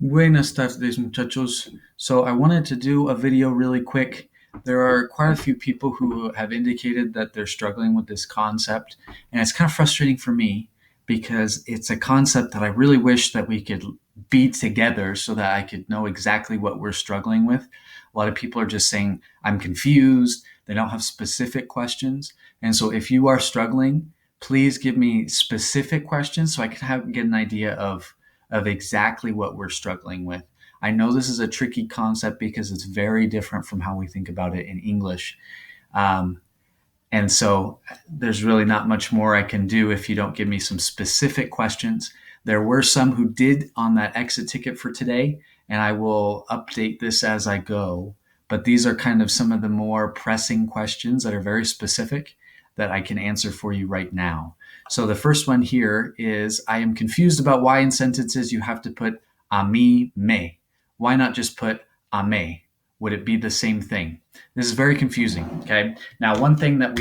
Buenas tardes, muchachos. So I wanted to do a video really quick. There are quite a few people who have indicated that they're struggling with this concept, and it's kind of frustrating for me because it's a concept that I really wish that we could be together so that I could know exactly what we're struggling with. A lot of people are just saying, I'm confused. They don't have specific questions. And so if you are struggling, please give me specific questions so I can get an idea of exactly what we're struggling with. I know this is a tricky concept because it's very different from how we think about it in English. Um, and so there's really not much more I can do if you don't give me some specific questions. There were some who did on that exit ticket for today, and I will update this as I go. But these are kind of some of the more pressing questions that are very specific that I can answer for you right now. So the first one here is I am confused about why in sentences you have to put a mí, me. Why not just put a me? Would it be the same thing? This is very confusing. Okay. Now, one thing that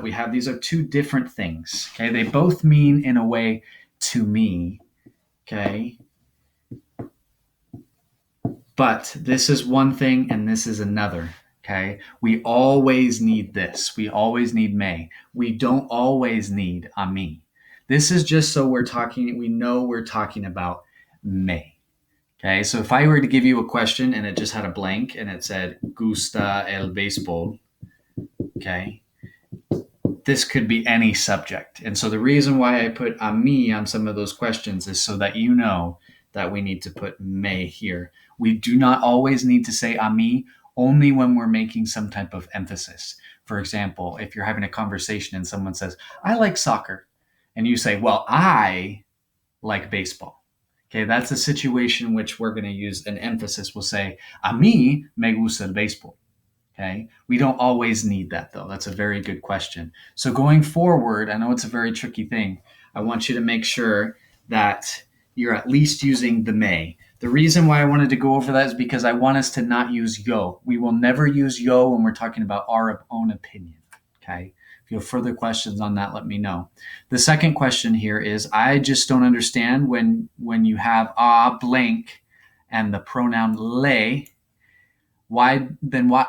we have, these are two different things. Okay. They both mean in a way to me. Okay. But this is one thing and this is another. Okay. We always need this. We always need may. We don't always need a me. This is just so we know we're talking about may. Okay. So if I were to give you a question and it just had a blank and it said, gusta el béisbol, okay, this could be any subject. And so the reason why I put a mí on some of those questions is so that you know that we need to put may here. We do not always need to say a mí, only when we're making some type of emphasis. For example, if you're having a conversation and someone says, I like soccer, and you say, well, I like baseball. Okay, that's a situation in which we're going to use an emphasis. We'll say, a mí me gusta el béisbol. Okay. We don't always need that though. That's a very good question. So going forward, I know it's a very tricky thing. I want you to make sure that you're at least using the may. The reason why I wanted to go over that is because I want us to not use yo. We will never use yo when we're talking about our own opinion. Okay. If you have further questions on that, let me know. The second question here is I just don't understand when you have a blank and the pronoun le, why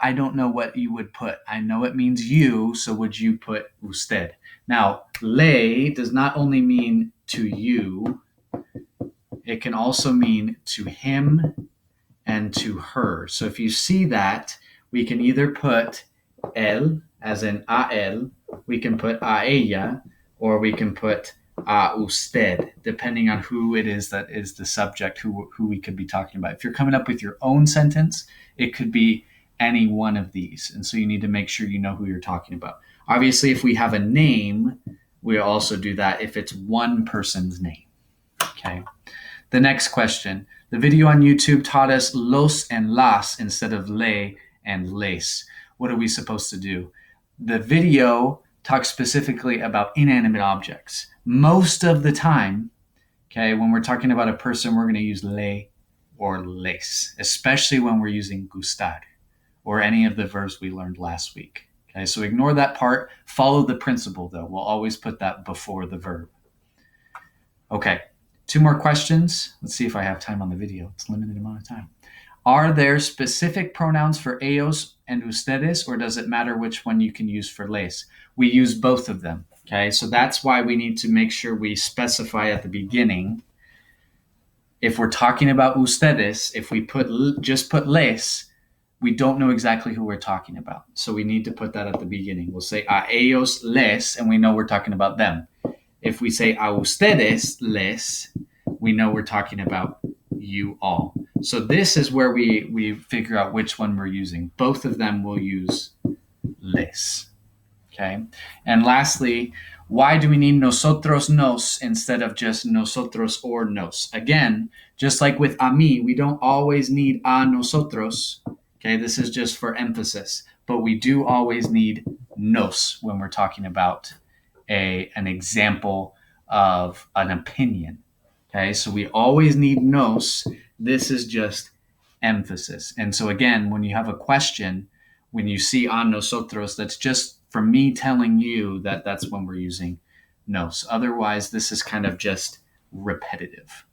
I don't know what you would put. I know it means you, so would you put usted? Now, le does not only mean to you, it can also mean to him and to her. So if you see that, we can either put él, as in a él, we can put a ella, or we can put a usted, depending on who it is that is the subject, who we could be talking about. If you're coming up with your own sentence, it could be any one of these. And so you need to make sure you know who you're talking about. Obviously, if we have a name, we also do that if it's one person's name. Okay. The next question. The video on YouTube taught us los and las instead of le and les. What are we supposed to do? The video talks specifically about inanimate objects. Most of the time, okay, when we're talking about a person, we're going to use le or les, especially when we're using gustar or any of the verbs we learned last week. Okay, so ignore that part. Follow the principle, though. We'll always put that before the verb. Okay, two more questions. Let's see if I have time on the video. It's a limited amount of time. Are there specific pronouns for ellos and ustedes, or does it matter which one you can use for les? We use both of them. Okay, so that's why we need to make sure we specify at the beginning. If we're talking about ustedes, if we just put les, we don't know exactly who we're talking about. So we need to put that at the beginning. We'll say a ellos les, and we know we're talking about them. If we say a ustedes les, we know we're talking about you all. So this is where we figure out which one we're using. Both of them will use les. Okay. And lastly, why do we need nosotros nos instead of just nosotros or nos? Again, just like with a mí, we don't always need a nosotros. Okay, this is just for emphasis, but we do always need nos when we're talking about an example of an opinion. Okay, so we always need nos. This is just emphasis. And so again, when you have a question, when you see a nosotros, that's just for me telling you that that's when we're using nos. Otherwise, this is kind of just repetitive.